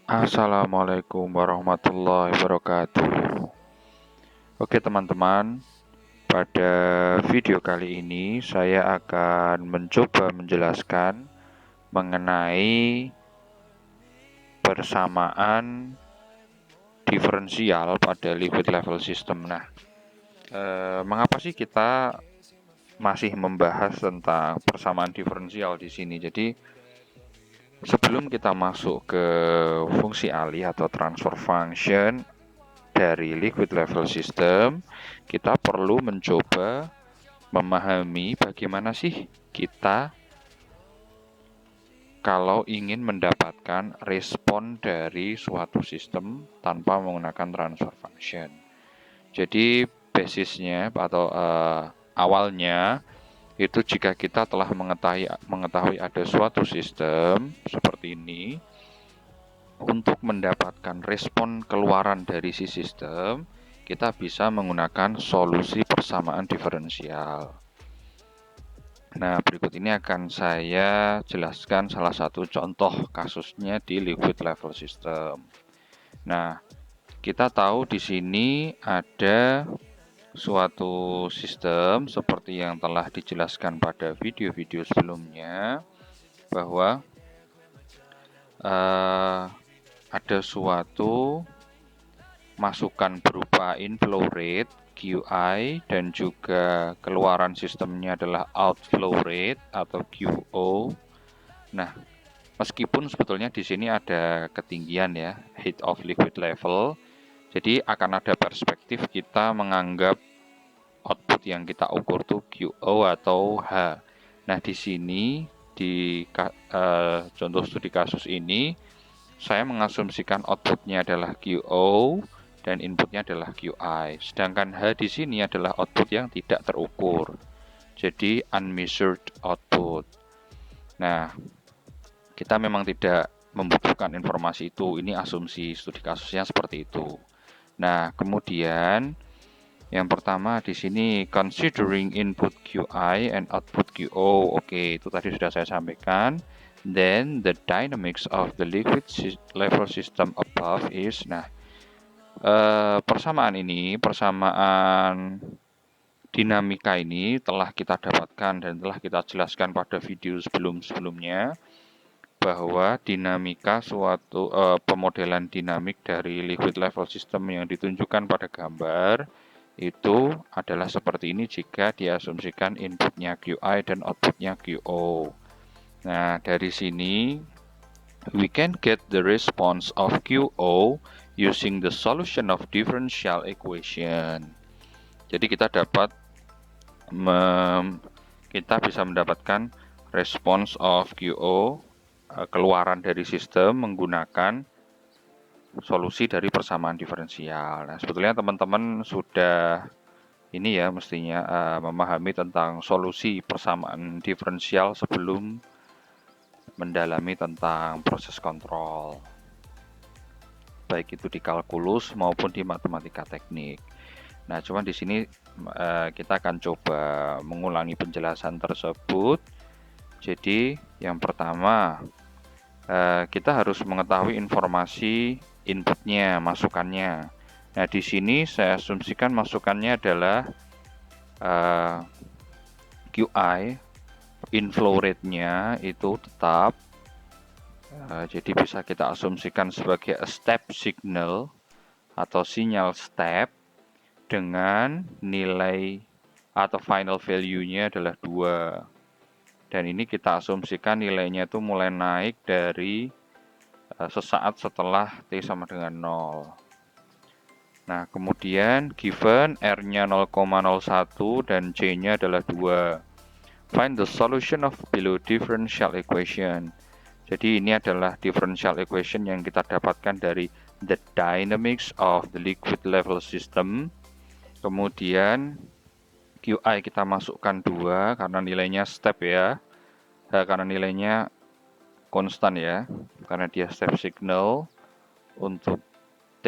Assalamualaikum warahmatullahi wabarakatuh. Oke teman-teman, pada video kali ini saya akan mencoba menjelaskan mengenai persamaan diferensial pada liquid level system. Nah, mengapa sih kita masih membahas tentang persamaan diferensial di sini? Jadi, sebelum kita masuk ke fungsi alih atau transfer function dari liquid level system, kita perlu mencoba memahami bagaimana sih kita kalau ingin mendapatkan respon dari suatu sistem tanpa menggunakan transfer function. Jadi basisnya atau awalnya itu jika kita telah mengetahui ada suatu sistem seperti ini, untuk mendapatkan respon keluaran dari si sistem, kita bisa menggunakan solusi persamaan diferensial. Nah, berikut ini akan saya jelaskan salah satu contoh kasusnya di liquid level system. Nah, kita tahu di sini ada suatu sistem seperti yang telah dijelaskan pada video-video sebelumnya, bahwa ada suatu masukan berupa inflow rate QI dan juga keluaran sistemnya adalah outflow rate atau QO. Nah, meskipun sebetulnya di sini ada ketinggian ya, heat of liquid level, jadi akan ada perspektif kita menganggap output yang kita ukur tuh QO atau H. Nah, di sini di contoh studi kasus ini saya mengasumsikan outputnya adalah QO dan inputnya adalah QI. Sedangkan H di sini adalah output yang tidak terukur. Jadi unmeasured output. Nah, kita memang tidak membutuhkan informasi itu. Ini asumsi studi kasusnya seperti itu. Nah, kemudian yang pertama di sini considering input QI and output QO. Oke, itu tadi sudah saya sampaikan. Then the dynamics of the liquid level system above is, persamaan dinamika ini telah kita dapatkan dan telah kita jelaskan pada video sebelumnya, bahwa dinamika suatu pemodelan dinamik dari liquid level system yang ditunjukkan pada gambar itu adalah seperti ini jika diasumsikan inputnya QI dan outputnya QO. Nah, dari sini we can get the response of QO using the solution of differential equation. Jadi kita bisa mendapatkan response of QO, keluaran dari sistem menggunakan solusi dari persamaan diferensial. Nah, sebetulnya teman-teman sudah ini ya mestinya memahami tentang solusi persamaan diferensial sebelum mendalami tentang proses kontrol, baik itu di kalkulus maupun di matematika teknik. Nah, cuman di sini kita akan coba mengulangi penjelasan tersebut. Jadi, yang pertama, kita harus mengetahui informasi inputnya, masukannya. Nah, di sini saya asumsikan masukannya adalah QI, inflow rate-nya itu tetap. Jadi bisa kita asumsikan sebagai a step signal atau sinyal step dengan nilai atau final value-nya adalah 2. Dan ini kita asumsikan nilainya itu mulai naik dari sesaat setelah T sama dengan 0. Nah, kemudian given R-nya 0,01 dan C-nya adalah 2. Find the solution of below differential equation. Jadi ini adalah differential equation yang kita dapatkan dari the dynamics of the liquid level system. Kemudian QI kita masukkan 2 karena nilainya step ya. Karena nilainya konstan ya, karena dia step signal. Untuk T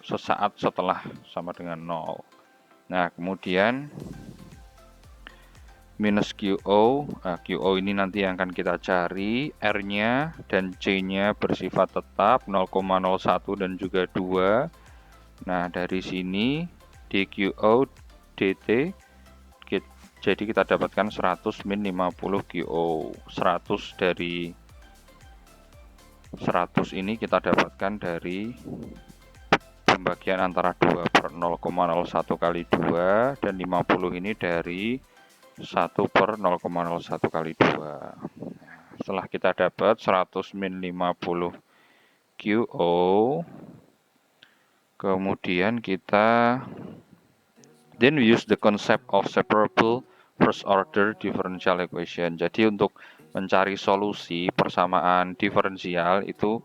sesaat setelah sama dengan 0. Nah, kemudian minus QO. Nah, QO ini nanti yang akan kita cari, R-nya dan C-nya bersifat tetap 0,01 dan juga 2. Nah, dari sini DQO DT, jadi kita dapatkan 100 min 50 QO. 100 dari 100 ini kita dapatkan dari pembagian antara 2 per 0,01 kali 2, dan 50 ini dari 1 per 0,01 kali 2. Setelah kita dapat 100 min 50 QO, kemudian kita then we use the concept of separable first order differential equation. Jadi untuk mencari solusi persamaan diferensial itu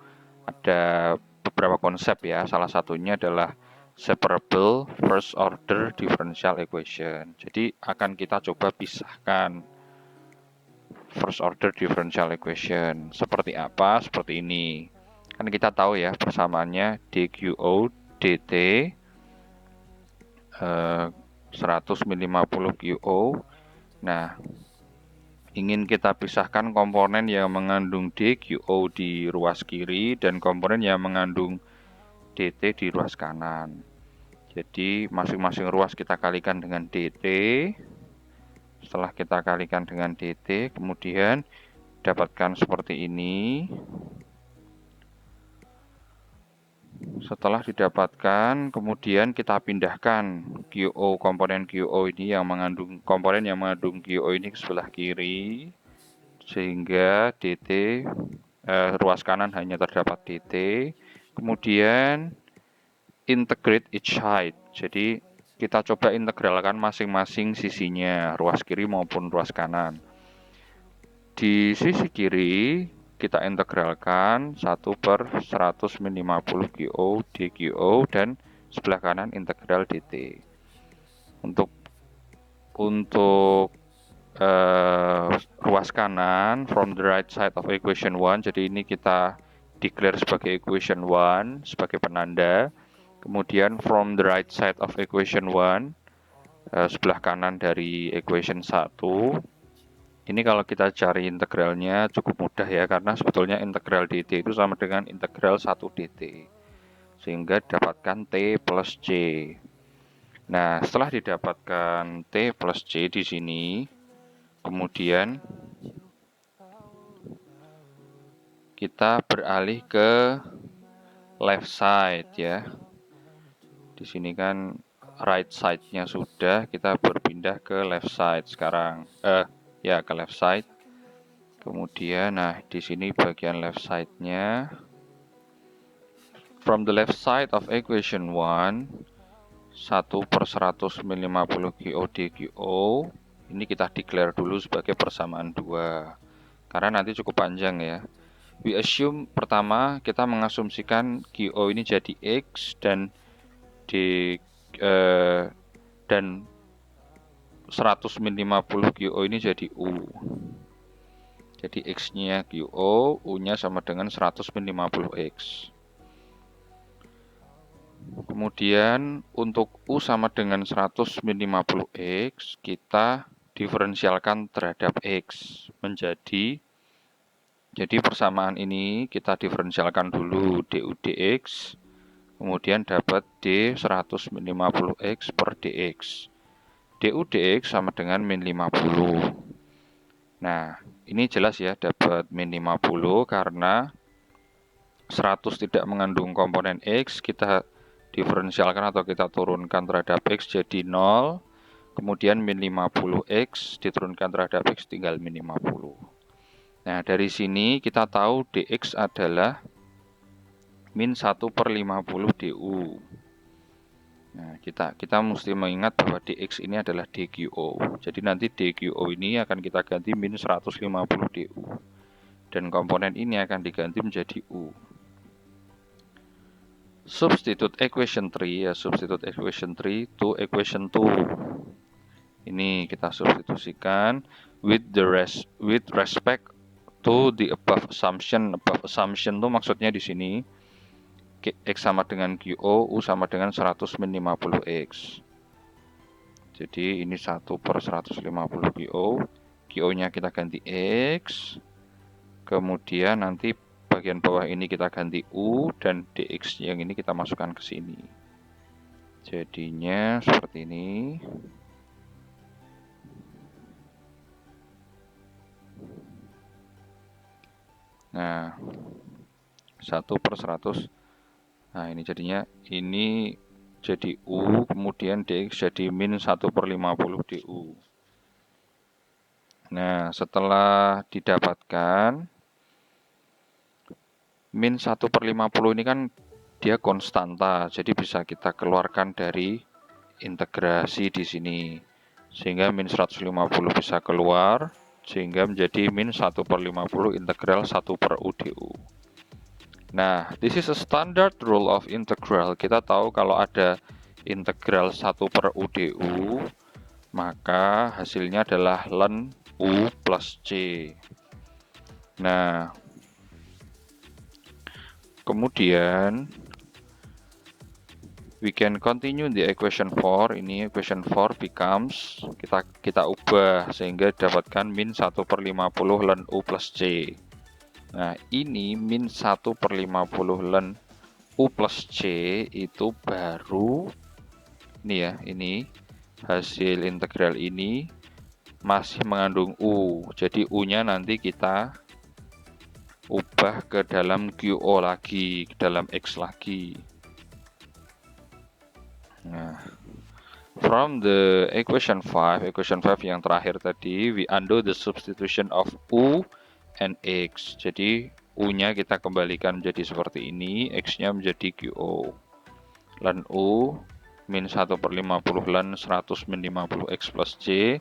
ada beberapa konsep ya. Salah satunya adalah separable first order differential equation. Jadi akan kita coba pisahkan first order differential equation. Seperti apa? Seperti ini. Kan kita tahu ya persamaannya DQO DT 100 min 50 QO. Nah, ingin kita pisahkan komponen yang mengandung DQO di ruas kiri dan komponen yang mengandung DT di ruas kanan. Jadi masing-masing ruas kita kalikan dengan DT. Setelah kita kalikan dengan DT, kemudian dapatkan seperti ini. Setelah didapatkan, kemudian kita pindahkan QO, komponen QO ini yang mengandung komponen yang mengandung QO ini ke sebelah kiri, sehingga DT ruas kanan hanya terdapat DT. Kemudian integrate each side. Jadi kita coba integralkan masing-masing sisinya, ruas kiri maupun ruas kanan. Di sisi kiri kita integralkan 1 per 100 min 50 QO DQO, dan sebelah kanan integral DT. Untuk ruas kanan, from the right side of equation 1, jadi ini kita declare sebagai equation 1 sebagai penanda. Kemudian from the right side of equation 1, sebelah kanan dari equation 1. Ini kalau kita cari integralnya cukup mudah ya, karena sebetulnya integral dt itu sama dengan integral 1 dt. Sehingga dapatkan t plus c. Nah, setelah didapatkan t plus c di sini, kemudian kita beralih ke left side ya. Di sini kan right side-nya sudah, kita berpindah ke left side sekarang. Ya, ke left side. Kemudian, nah di sini bagian left side-nya. From the left side of equation 1, 1 per 100 min 50 QO DQO, ini kita declare dulu sebagai persamaan 2. Karena nanti cukup panjang ya. We assume, pertama kita mengasumsikan QO ini jadi X dan dan 100 min 50 QO ini jadi U. Jadi X-nya QO, U-nya sama dengan 100 min 50X. Kemudian untuk U sama dengan 100 min 50X, kita diferensialkan terhadap X menjadi, jadi persamaan ini kita diferensialkan dulu du dx, kemudian dapat d 100 min 50X per dx. du dx sama dengan min 50. Nah, ini jelas ya dapat min 50 karena 100 tidak mengandung komponen X, kita diferensialkan atau kita turunkan terhadap X jadi 0, kemudian min 50X diturunkan terhadap X tinggal min 50. Nah, dari sini kita tahu dx adalah min 1 per 50 du. Nah, kita mesti mengingat bahwa dx ini adalah dqo. Jadi nanti dqo ini akan kita ganti min 150 du. Dan komponen ini akan diganti menjadi u. Substitute equation 3 ya, substitute equation 3 to equation 2. Ini kita substitusikan with respect to the above assumption. Above assumption itu maksudnya di sini X sama dengan QO, U sama dengan 100 min 50X. Jadi ini 1/150 QO. QO-nya kita ganti X. Kemudian nanti bagian bawah ini kita ganti U, dan DX yang ini kita masukkan ke sini. Jadinya seperti ini. Nah, 1/100. Nah, ini jadinya, ini jadi U, kemudian DX jadi min 1/50 DU. Nah, setelah didapatkan, min 1/50 ini kan dia konstanta, jadi bisa kita keluarkan dari integrasi di sini. Sehingga min 150 bisa keluar, sehingga menjadi min 1/50 integral 1/U DU. Nah, this is a standard rule of integral. Kita tahu kalau ada integral 1/U DU, maka hasilnya adalah ln U plus C. Nah, kemudian we can continue the equation 4. Ini equation 4 becomes, kita ubah sehingga dapatkan min 1/50 ln U plus C. Nah, ini min 1/50 ln U plus C itu baru, ini ya, ini hasil integral ini masih mengandung U. Jadi U-nya nanti kita ubah ke dalam QO lagi, ke dalam X lagi. Nah, from the equation 5 yang terakhir tadi, we undo the substitution of U and X. Jadi U-nya kita kembalikan menjadi seperti ini, X-nya menjadi QO. Ln U min 1/50 ln 100 min 50 X plus C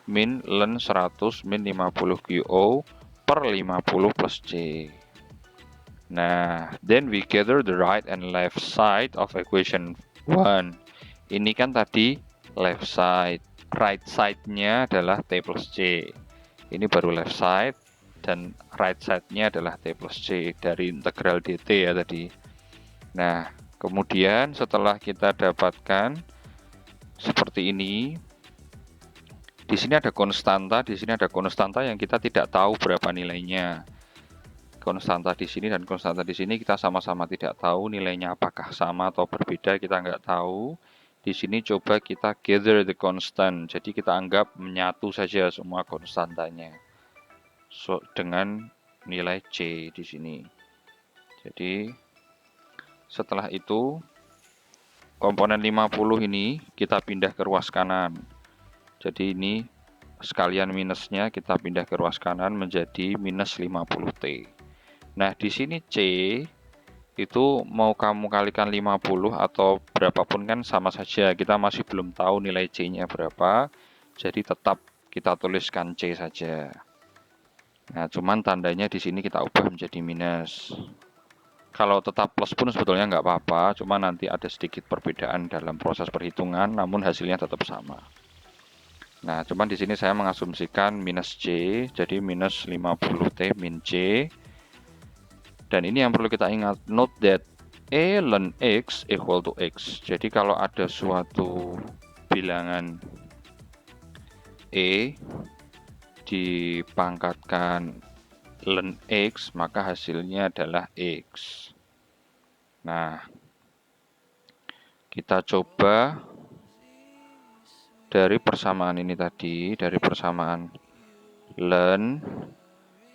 min ln 100 min 50 QO per 50 plus C. Nah, then we gather the right and left side of equation 1. Ini kan tadi left side, right side-nya adalah T plus C. Ini baru left side, dan right side-nya adalah T plus C dari integral dt ya tadi. Nah, kemudian setelah kita dapatkan seperti ini, di sini ada konstanta, yang kita tidak tahu berapa nilainya. Konstanta di sini dan konstanta di sini kita sama-sama tidak tahu nilainya apakah sama atau berbeda, kita nggak tahu. Di sini coba kita gather the constant, jadi kita anggap menyatu saja semua konstantanya dengan nilai C di sini. Jadi setelah itu komponen 50 ini kita pindah ke ruas kanan. Jadi ini sekalian minusnya kita pindah ke ruas kanan menjadi minus 50T. Nah, di sini C itu mau kamu kalikan 50 atau berapapun kan sama saja. Kita masih belum tahu nilai C-nya berapa. Jadi tetap kita tuliskan C saja. Nah, cuman tandanya di sini kita ubah menjadi minus. Kalau tetap plus pun sebetulnya nggak apa-apa, cuma nanti ada sedikit perbedaan dalam proses perhitungan, namun hasilnya tetap sama. Nah, cuman di sini saya mengasumsikan minus C, jadi minus 50T min C. Dan ini yang perlu kita ingat, note that E ln X equal to X. Jadi kalau ada suatu bilangan E dipangkatkan ln X, maka hasilnya adalah X. Nah, kita coba dari persamaan ini tadi, dari persamaan ln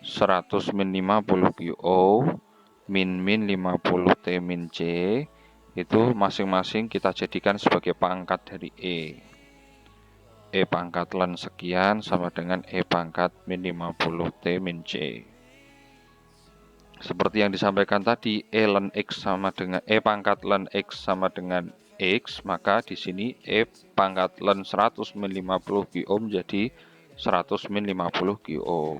100 min 50 QO min 50 T min C, itu masing-masing kita jadikan sebagai pangkat dari E. E pangkat ln sekian sama dengan E pangkat min 50 T min C. Seperti yang disampaikan tadi, E ln X sama dengan E pangkat ln X sama dengan X, maka di sini E pangkat ln 100 min 50 QO menjadi 100 min 50 QO.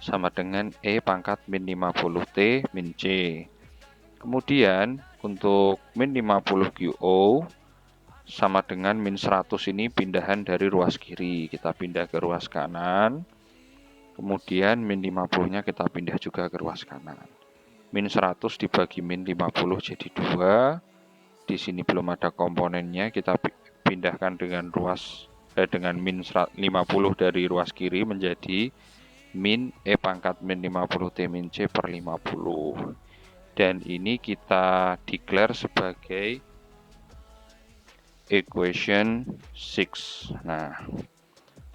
Sama dengan E pangkat min 50T min C. Kemudian untuk min 50 QO sama dengan min 100 ini pindahan dari ruas kiri, kita pindah ke ruas kanan. Kemudian min 50-nya kita pindah juga ke ruas kanan. Min 100 dibagi min 50 jadi 2. Di sini belum ada komponennya, kita pindahkan dengan ruas dengan min 50 dari ruas kiri menjadi min E pangkat min 50 T min C per 50. Dan ini kita declare sebagai equation 6. Nah,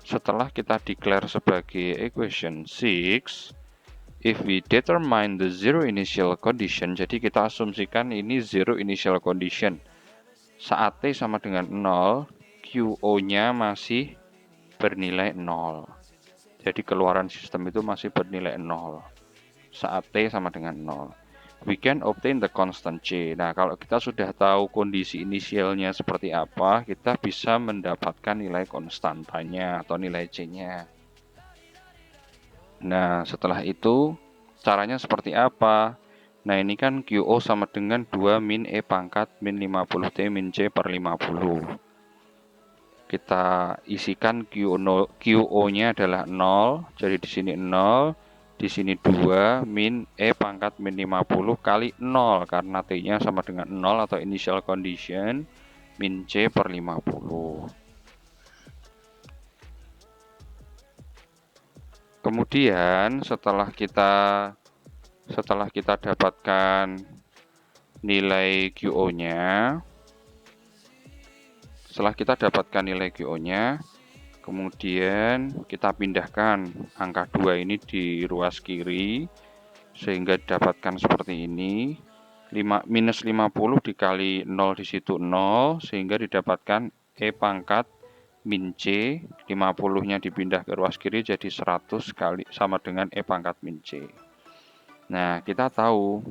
setelah kita declare sebagai equation 6, if we determine the zero initial condition, jadi kita asumsikan ini zero initial condition. Saat T sama dengan 0, QO-nya masih bernilai 0. Jadi keluaran sistem itu masih bernilai 0. Saat T sama dengan 0. We can obtain the constant C. Nah, kalau kita sudah tahu kondisi inisialnya seperti apa, kita bisa mendapatkan nilai konstantanya atau nilai C-nya. Nah, setelah itu caranya seperti apa? Nah, ini kan QO sama dengan 2 min E pangkat min 50 T min C per 50. Kita isikan QO-nya adalah 0, jadi di sini 0, di sini 2 min E pangkat min 50 kali 0, karena T-nya sama dengan 0 atau initial condition, min C per 50. Kemudian setelah kita dapatkan nilai QO-nya, kemudian kita pindahkan angka 2 ini di ruas kiri sehingga didapatkan seperti ini. Minus 50 dikali 0 di situ 0 sehingga didapatkan E pangkat min C, 50-nya dipindah ke ruas kiri jadi 100 kali sama dengan E pangkat min C. Nah, kita tahu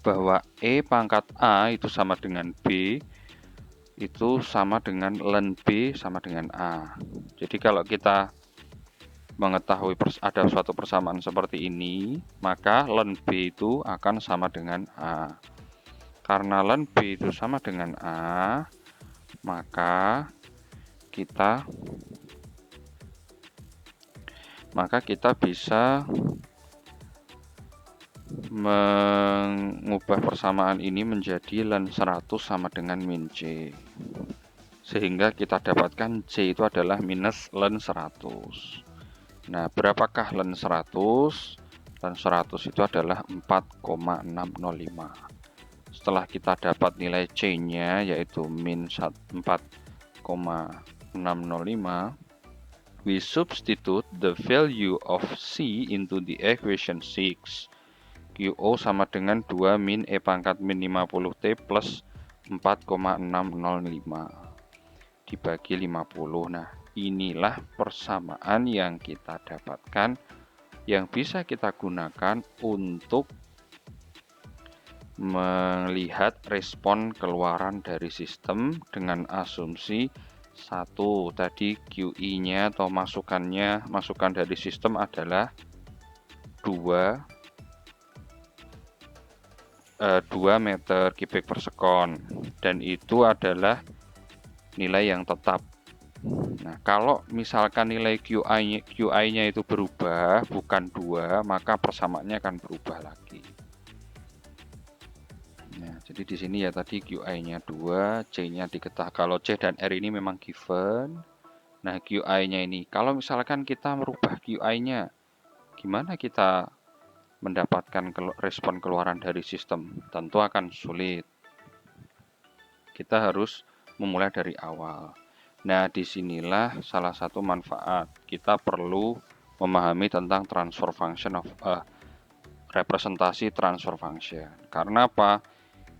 bahwa E pangkat A itu sama dengan B, itu sama dengan ln B sama dengan A. Jadi kalau kita mengetahui ada suatu persamaan seperti ini, maka ln B itu akan sama dengan A. Karena ln B itu sama dengan A, maka kita bisa mengubah persamaan ini menjadi ln 100 sama dengan min C. Sehingga kita dapatkan C itu adalah minus ln 100. Nah, berapakah ln 100? Ln 100 itu adalah 4,605. Setelah kita dapat nilai C-nya yaitu min 4,605, we substitute the value of C into the equation 6. QO sama dengan 2 min E pangkat min 50 T plus 4,605 dibagi 50. Nah, inilah persamaan yang kita dapatkan yang bisa kita gunakan untuk melihat respon keluaran dari sistem dengan asumsi 1. Tadi QI-nya atau masukan dari sistem adalah 2 meter kubik per sekon, dan itu adalah nilai yang tetap. Nah, kalau misalkan nilai QI-nya itu berubah, bukan 2, maka persamaannya akan berubah lagi. Nah, jadi di sini ya tadi QI-nya 2, C-nya diketahui. Kalau C dan R ini memang given. Nah, QI-nya ini, kalau misalkan kita merubah QI-nya, gimana kita mendapatkan respon keluaran dari sistem? Tentu akan sulit. Kita harus memulai dari awal. Nah, disinilah salah satu manfaat. Kita perlu memahami tentang transfer function representasi transfer function. Karena apa?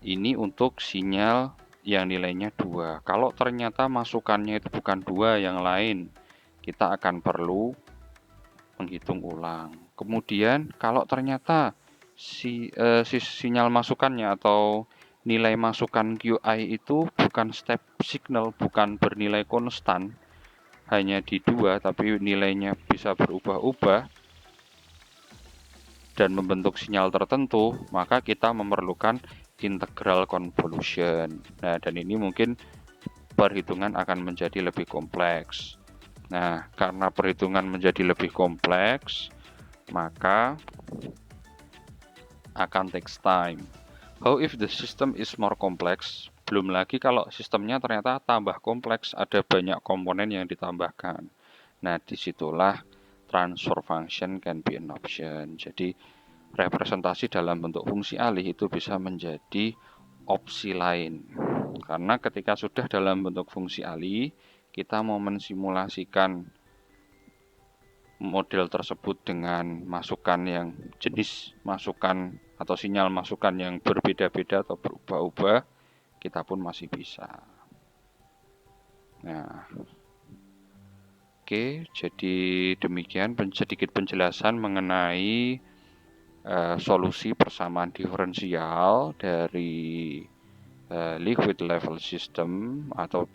Ini untuk sinyal yang nilainya 2. Kalau ternyata masukannya itu bukan 2 yang lain, kita akan perlu menghitung ulang. Kemudian kalau ternyata sinyal masukannya atau nilai masukan QI itu bukan step signal, bukan bernilai konstan, hanya di 2, tapi nilainya bisa berubah-ubah dan membentuk sinyal tertentu, maka kita memerlukan integral convolution. Nah, dan ini mungkin perhitungan akan menjadi lebih kompleks. Nah, karena perhitungan menjadi lebih kompleks, maka akan takes time. How if the system is more complex? Belum lagi kalau sistemnya ternyata tambah kompleks, ada banyak komponen yang ditambahkan. Nah, disitulah transfer function can be an option. Jadi, representasi dalam bentuk fungsi alih itu bisa menjadi opsi lain. Karena ketika sudah dalam bentuk fungsi alih, kita mau mensimulasikan model tersebut dengan masukan yang jenis masukan atau sinyal masukan yang berbeda-beda atau berubah-ubah, kita pun masih bisa. Nah, oke, jadi demikian sedikit penjelasan mengenai solusi persamaan diferensial dari liquid level system atau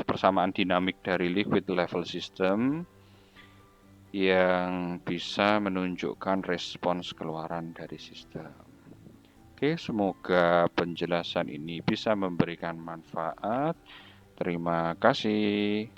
persamaan dinamik dari liquid level system yang bisa menunjukkan respons keluaran dari sistem. Oke, semoga penjelasan ini bisa memberikan manfaat. Terima kasih.